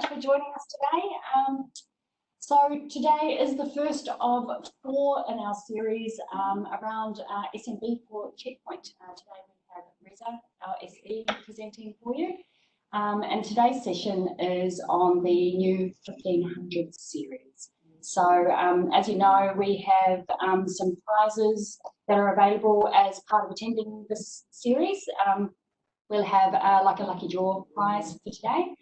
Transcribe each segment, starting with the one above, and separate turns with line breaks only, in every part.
much for joining us today. So today is the first of 4 in our series around SMB for Checkpoint. Today we have Reza, our SE, presenting for you. And today's session is on the new 1500 series. So as you know, we have some prizes that are available as part of attending this series. We'll have like a lucky draw prize for today,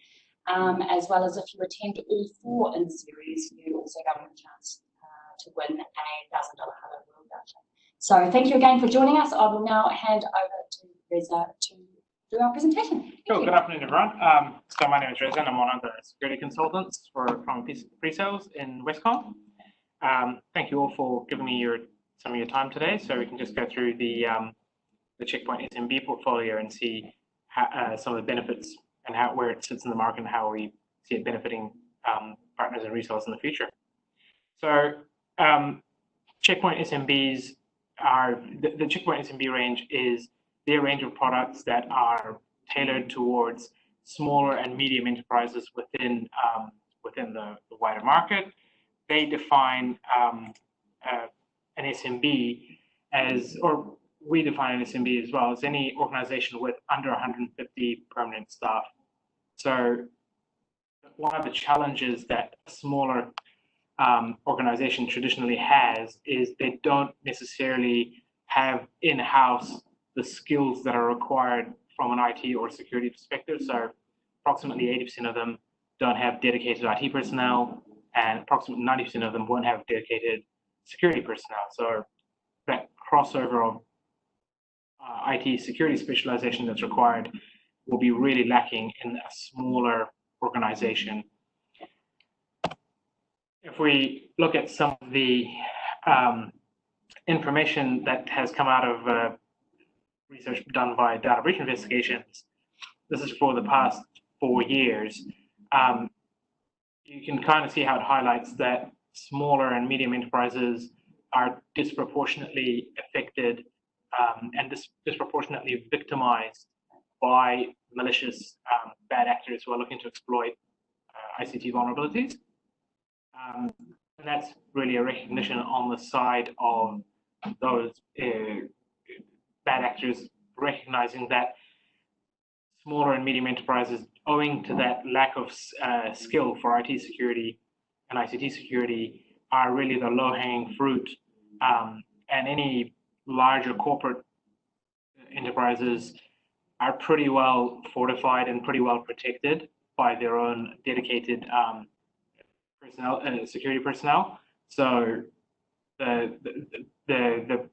as well as if you attend all 4 in the series, you also have a chance to win a $1,000 Hello World voucher. So thank you again for joining us. I will now hand over to Reza to do our presentation.
Cool. Good afternoon, everyone. So my name is Reza, and I'm one of the security consultants from pre-sales in Westcon. Thank you all for giving me some of your time today, so we can just go through the Checkpoint SMB portfolio and see how, some of the benefits and where it sits in the market and how we see it benefiting partners and resellers in the future. So Checkpoint SMBs are the Checkpoint SMB range is their range of products that are tailored towards smaller and medium enterprises within the wider market. They define an SMB as, or we define an SMB as well, as any organization with under 150 permanent staff. So one of the challenges that a smaller organization traditionally has is they don't necessarily have in-house the skills that are required from an IT or security perspective. So approximately 80% of them don't have dedicated IT personnel, and approximately 90% of them won't have dedicated security personnel. So that crossover of IT security specialization that's required will be really lacking in a smaller organization. If we look at some of the information that has come out of research done by data breach investigations, this is for the past 4 years, you can kind of see how it highlights that smaller and medium enterprises are disproportionately affected and disproportionately victimized by malicious bad actors who are looking to exploit ICT vulnerabilities. And that's really a recognition on the side of those bad actors recognizing that smaller and medium enterprises, owing to that lack of skill for IT security and ICT security, are really the low-hanging fruit. And any larger corporate enterprises are pretty well fortified and pretty well protected by their own dedicated personnel, security personnel. So the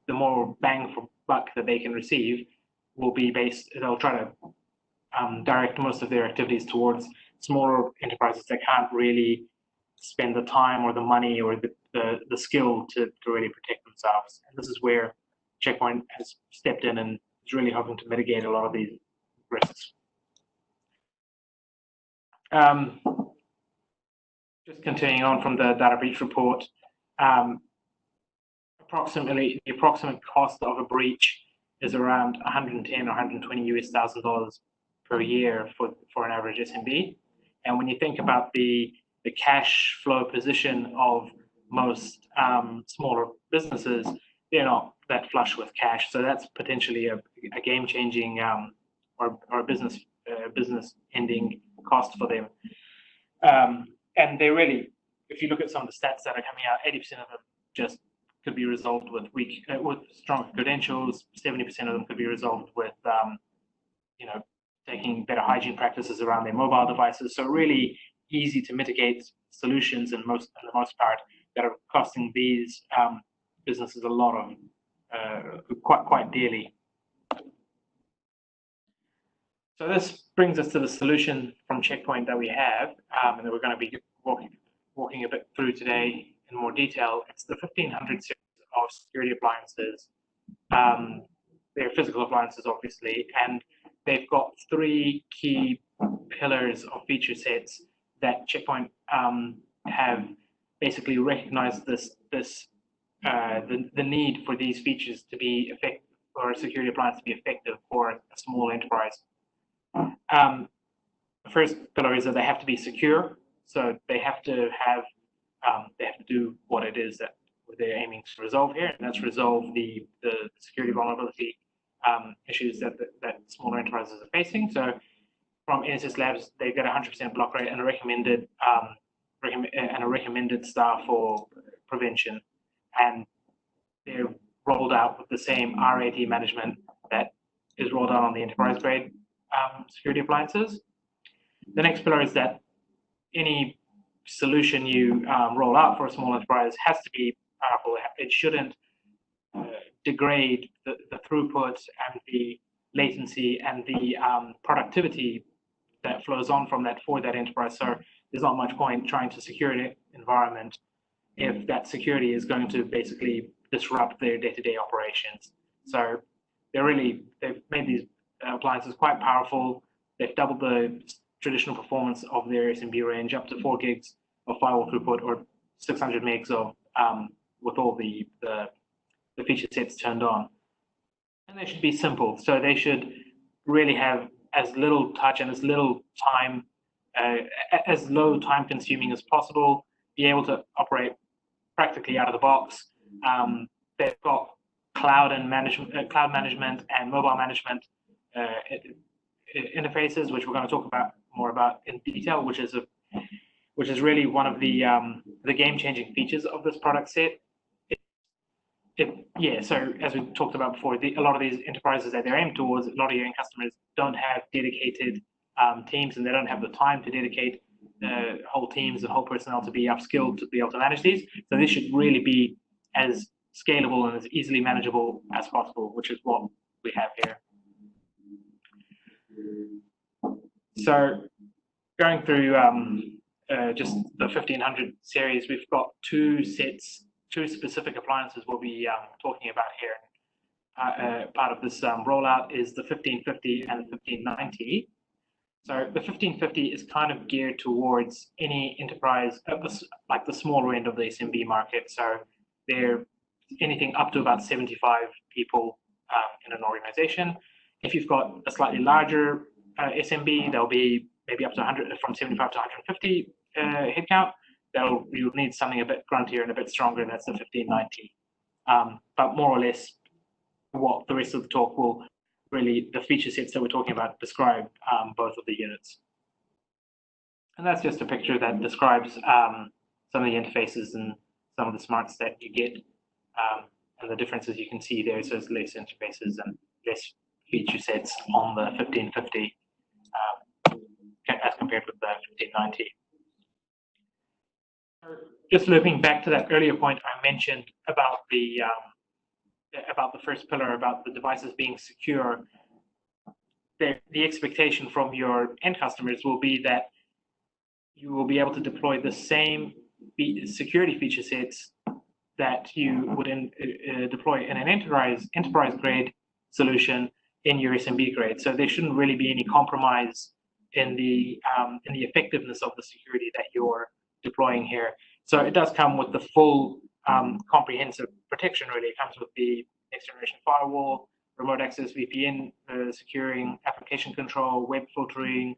more bang for buck that they can receive will be based. They'll try to direct most of their activities towards smaller enterprises that can't really spend the time or the money or the skill to really protect themselves. And this is where Checkpoint has stepped in and is really hoping to mitigate a lot of these risks. Just continuing on from the data breach report, the approximate cost of a breach is around 110 or 120 US dollars per year for an average SMB. And when you think about the cash flow position of most smaller businesses, they're not that flush with cash. So that's potentially a game-changing or a business-ending cost for them. And they really, if you look at some of the stats that are coming out, 80% of them just could be resolved with strong credentials. 70% of them could be resolved with, taking better hygiene practices around their mobile devices. So really easy to mitigate solutions, and for the most part, that are costing these businesses a lot of quite dearly. So this brings us to the solution from Checkpoint that we have, and that we're going to be walking a bit through today in more detail. It's the 1500 series of security appliances. They're physical appliances, obviously, and they've got 3 key pillars of feature sets that Checkpoint have basically recognized the need for these features to be effective, or a security appliance to be effective for a small enterprise. the first pillar is that they have to be secure. So they have to have, they have to do what it is that they're aiming to resolve here, and that's resolve the security vulnerability issues that smaller enterprises are facing. So from NSS Labs, they get 100% block rate and a recommended staff for prevention, and they're rolled out with the same RAT management that is rolled out on the enterprise grade security appliances. The next pillar is that any solution you roll out for a small enterprise has to be powerful. It shouldn't degrade the throughput and the latency and the productivity that flows on from that for that enterprise. So there's not much point trying to secure an environment if that security is going to basically disrupt their day-to-day operations. So they've made these appliances quite powerful. They've doubled the traditional performance of their SMB range up to 4 gigs of firewall throughput or 600 megs of with all the feature sets turned on. And they should be simple. So they should really have as little touch and as little time, as low time consuming as possible, be able to operate practically out of the box. They've got cloud management and mobile management interfaces, which we're going to talk more about in detail, which is really one of the game-changing features of this product set. So as we talked about before, a lot of these enterprises that they're aimed towards, a lot of your end customers don't have dedicated teams, and they don't have the time to dedicate whole teams and whole personnel to be upskilled to be able to manage these. So this should really be as scalable and as easily manageable as possible, which is what we have here. So going through just the 1500 series, we've got two specific appliances we'll be talking about here. Part of this rollout is the 1550 and the 1590. So the 1550 is kind of geared towards any enterprise, like the smaller end of the SMB market. So they're anything up to about 75 people in an organization. If you've got a slightly larger SMB, there'll be maybe up to 100, from 75 to 150 headcount. You'll need something a bit gruntier and a bit stronger, and that's the 1590. But more or less, what the rest of the talk will really, the feature sets that we're talking about describe both of the units. And that's just a picture that describes some of the interfaces and some of the smarts that you get, and the differences you can see there. So there's less interfaces and less feature sets on the 1550 as compared with the 1590. Just looping back to that earlier point I mentioned about the first pillar, about the devices being secure, the expectation from your end customers will be that you will be able to deploy the same security feature sets that you would deploy in an enterprise grade solution in your SMB grade. So there shouldn't really be any compromise in the effectiveness of the security that you're deploying here. So it does come with the full comprehensive protection. Really, it comes with the next generation firewall, remote access VPN, securing application control, web filtering,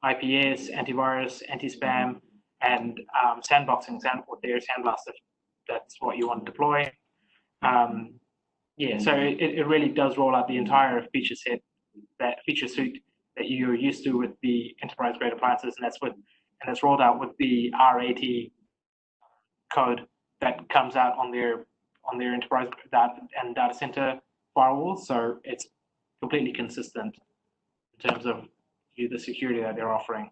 IPS, antivirus, anti-spam, and sandboxing with their sandblast if that's what you want to deploy. So it really does roll out the entire feature suite that you're used to with the enterprise grade appliances, and that's rolled out with the RAT code that comes out on their enterprise and data center firewalls. So it's completely consistent in terms of the security that they're offering.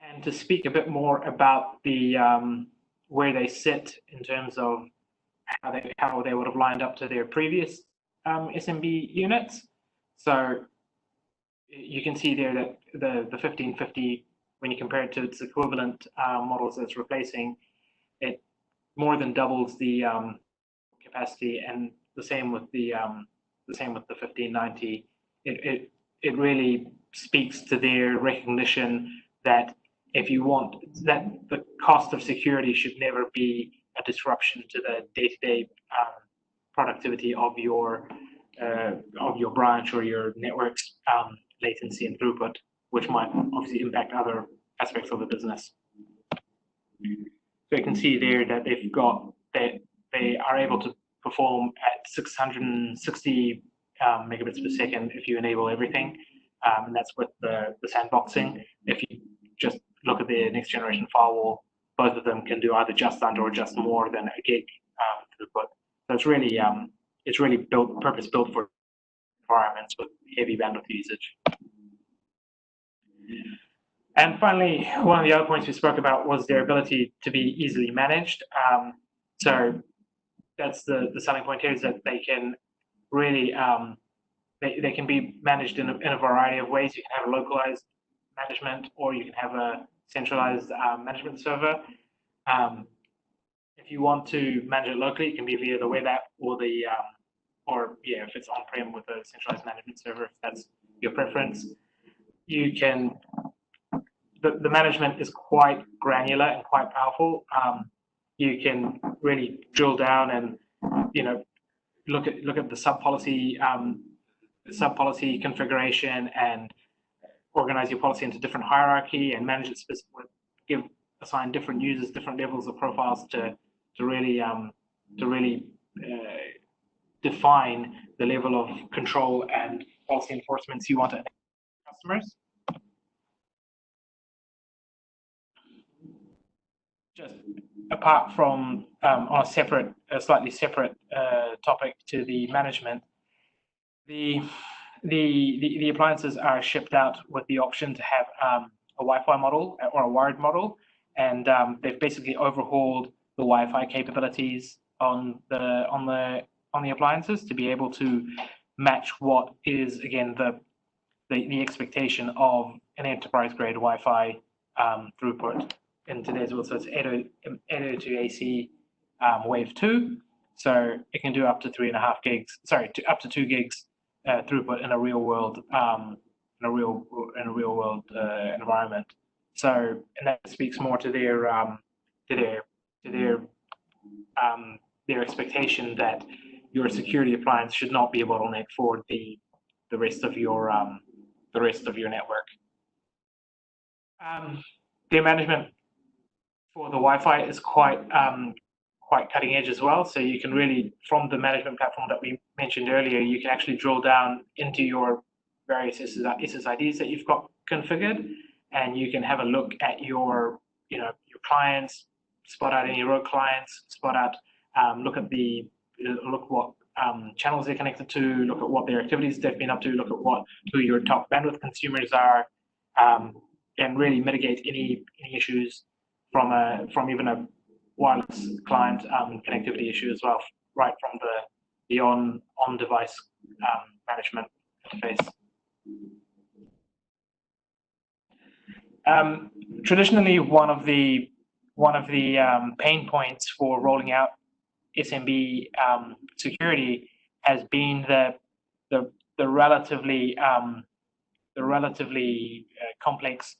And to speak a bit more about the where they sit in terms of how they would have lined up to their previous SMB units. So you can see there that the 1550, when you compare it to its equivalent models that's replacing, it more than doubles the capacity, and the same with the 1590. It really speaks to their recognition that if you want that, the cost of security should never be a disruption to the day-to-day productivity of your of your branch or your network's latency and throughput, which might obviously impact other aspects of the business. So you can see there that they are able to perform at 660 megabits per second if you enable everything, and that's with the sandboxing. If you just look at the next generation firewall, both of them can do either just under or just more than a gig throughput. So it's really purpose built for environments with heavy bandwidth usage. And finally, one of the other points we spoke about was their ability to be easily managed. So that's the selling point here, is that they can really they can be managed in a variety of ways. You can have a localized management, or you can have a centralized management server. If you want to manage it locally, it can be via the web app or the if it's on-prem with a centralized management server, if that's your preference. You can the management is quite granular and quite powerful. You can really drill down and look at the sub-policy configuration and organize your policy into different hierarchy and manage it specifically, assign different users different levels of profiles to really define the level of control and policy enforcements you want to enable customers. Just apart from on a slightly separate topic to the management, the appliances are shipped out with the option to have a Wi-Fi model or a wired model, and they've basically overhauled the Wi-Fi capabilities on the appliances to be able to match what is, again, the expectation of an enterprise-grade Wi-Fi throughput in today's world. So it's 802 AC Wave 2, so it can do up to 3.5 gigs. Sorry, up to 2 gigs throughput in a real world environment. So, and that speaks more to their expectation that your security appliance should not be a bottleneck for the rest of your network. Their management for the Wi-Fi is quite cutting edge as well. So you can really, from the management platform that we mentioned earlier, you can actually drill down into your various SSIDs that you've got configured, and you can have a look at your clients, spot out any rogue clients, spot out, look what channels they're connected to, look at what their activities they've been up to, look at who your top bandwidth consumers are, and really mitigate any issues from even a wireless client connectivity issue as well, right from the on-device management interface. Traditionally, one of the pain points for rolling out SMB security has been the relatively complex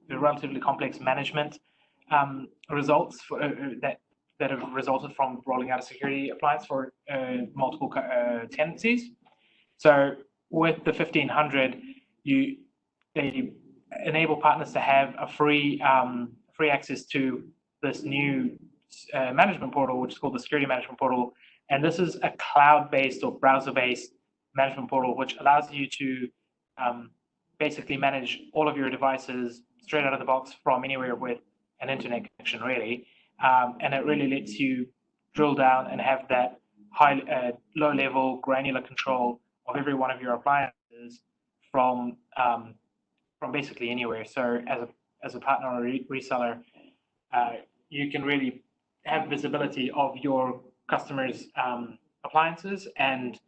the relatively complex management results that have resulted from rolling out a security appliance for multiple tenancies. So with the 1500, they enable partners to have a free access to this new management portal, which is called the Security Management Portal. And this is a cloud-based or browser-based management portal, which allows you to basically manage all of your devices straight out of the box from anywhere with an internet connection, really. And it really lets you drill down and have that low-level granular control of every one of your appliances from basically anywhere. So as a partner or reseller, you can really have visibility of your customers' appliances and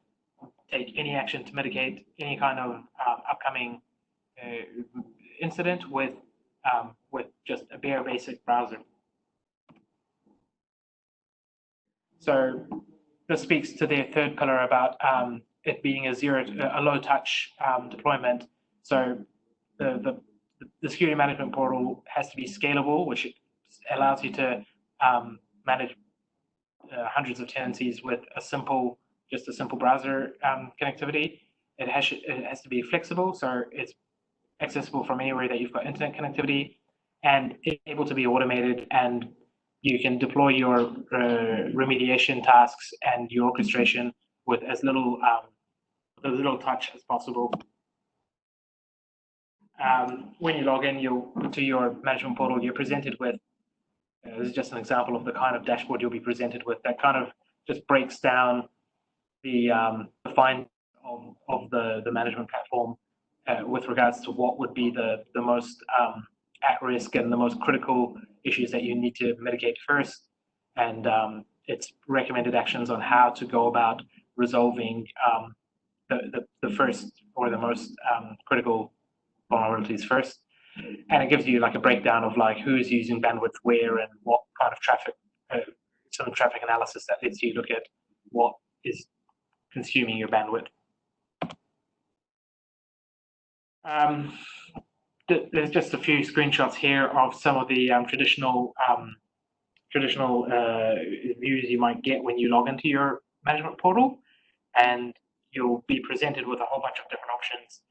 take any action to mitigate any kind of upcoming incident with just a bare basic browser. So this speaks to their third pillar about it being a low touch deployment. So the security management portal has to be scalable, which allows you to manage hundreds of tenancies with just a simple browser connectivity. It has to be flexible, so it's accessible from anywhere that you've got internet connectivity, and it's able to be automated, and you can deploy your remediation tasks and your orchestration with as little touch as possible. When you log in to your management portal, you're presented with, this is just an example of the kind of dashboard you'll be presented with that kind of just breaks down the findings of the management platform with regards to what would be the most at risk and the most critical issues that you need to mitigate first, and its recommended actions on how to go about resolving the first or the most critical vulnerabilities first. And it gives you like a breakdown of like who's using bandwidth where and what kind of traffic, some traffic analysis that lets you look at what is consuming your bandwidth. There's just a few screenshots here of some of the traditional views you might get when you log into your management portal, and you'll be presented with a whole bunch of different options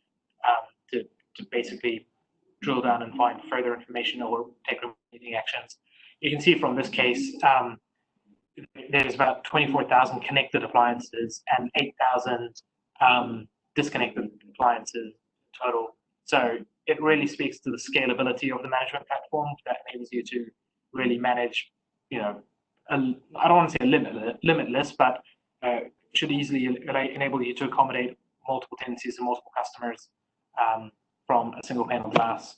to basically drill down and find further information or take remediating actions. You can see from this case, there's about 24,000 connected appliances and 8,000 disconnected appliances total. So it really speaks to the scalability of the management platform that enables you to really manage, I don't want to say limitless, but should easily enable you to accommodate multiple tenancies and multiple customers from a single pane of glass.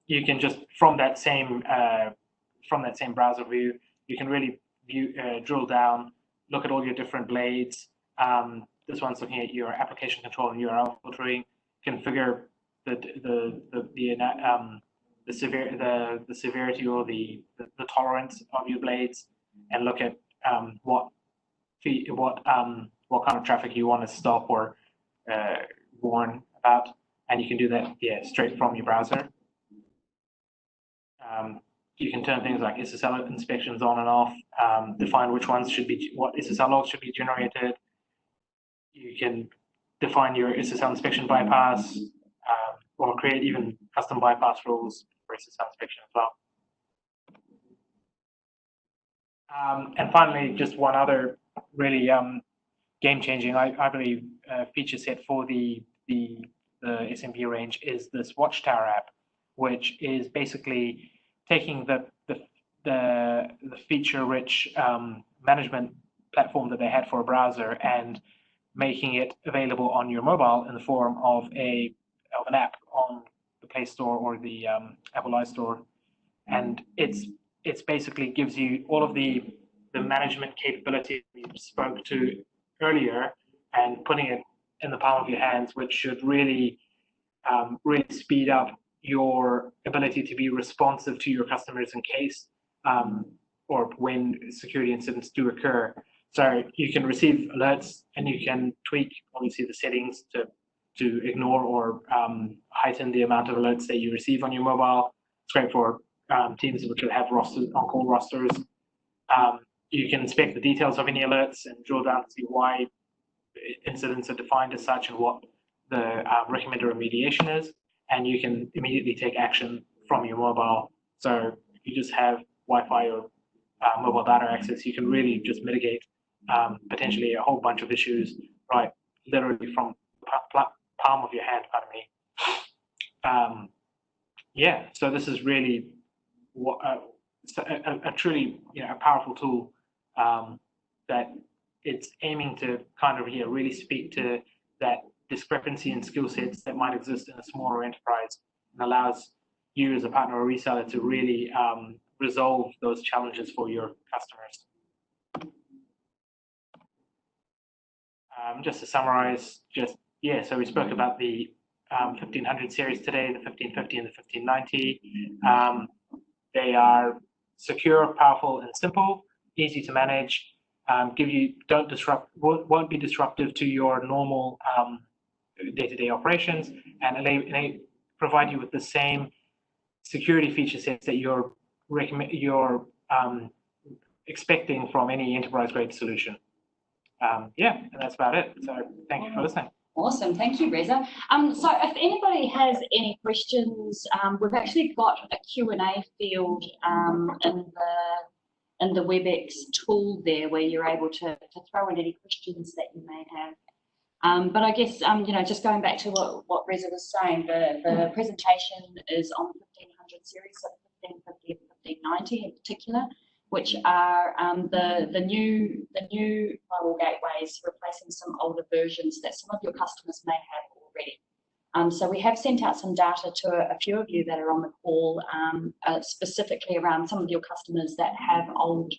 You can just from that same browser view, you can really drill down, look at all your different blades. This one's looking at your application control and URL filtering, configure the severity or the tolerance of your blades, and look at what kind of traffic you want to stop or warn about, and you can do that straight from your browser. You can turn things like SSL inspections on and off, define what SSL logs should be generated. You can define your SSL inspection bypass, or create even custom bypass rules for SSL inspection as well. And finally, just one other really game-changing, I believe, feature set for the SMB range is this Watchtower app, which is basically taking the feature-rich management platform that they had for a browser and making it available on your mobile in the form of an app on the Play Store or the Apple iStore, and it's basically gives you all of the management capability we spoke to earlier, and putting it in the palm of your hands, which should really speed up your ability to be responsive to your customers in case or when security incidents do occur. So you can receive alerts, and you can tweak, obviously, the settings to ignore or heighten the amount of alerts that you receive on your mobile. It's great for teams which will have on-call rosters. You can inspect the details of any alerts and drill down to see why incidents are defined as such and what the recommended remediation is. And you can immediately take action from your mobile. So if you just have Wi-Fi or mobile data access, you can really just mitigate potentially a whole bunch of issues, right, literally from the palm of your hand, pardon me. So this is really a truly a powerful tool that it's aiming to kind of really speak to that discrepancy in skill sets that might exist in a smaller enterprise, and allows you as a partner or reseller to really resolve those challenges for your customers. Just to summarize, so we spoke about the 1500 series today, the 1550 and the 1590. They are secure, powerful, and simple, easy to manage. Won't be disruptive to your normal day-to-day operations, and they provide you with the same security feature sets that your expecting from any enterprise-grade solution. Yeah, and that's about it. So thank you for listening.
Awesome, thank you, Reza. So if anybody has any questions, we've actually got a Q&A field in the WebEx tool there, where you're able to throw in any questions that you may have. But I guess, you know, just going back to what Reza was saying, the presentation is on the 1500 series, so 1550 and 1590 in particular, which are the new firewall gateways, replacing some older versions that some of your customers may have already. So we have sent out some data to a few of you that are on the call, specifically around some of your customers that have old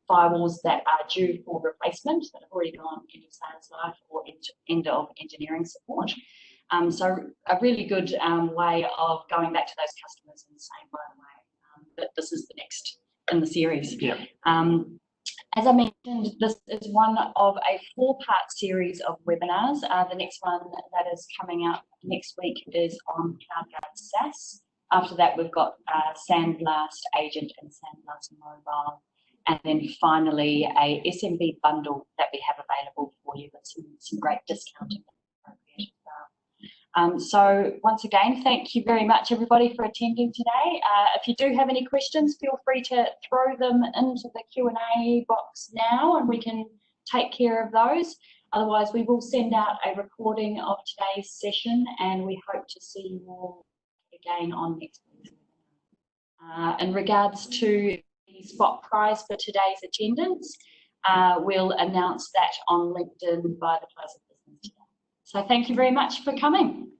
firewalls that are due for replacement, that have already gone into sales life or into end of engineering support. So a really good way of going back to those customers and saying, by the way, that this is the next in the series.
Yeah.
As I mentioned, this is one of a 4-part series of webinars. The next one that is coming out next week is on CloudGuard SaaS. After that, we've got Sandblast Agent and Sandblast Mobile. And then finally, a SMB bundle that we have available for you with some great discounting. So once again, thank you very much, everybody, for attending today. If you do have any questions, feel free to throw them into the Q&A box now, and we can take care of those. Otherwise, we will send out a recording of today's session, and we hope to see you all again on next week's webinar. In regards to the spot prize for today's attendance, we'll announce that on LinkedIn by the close of business today. So thank you very much for coming.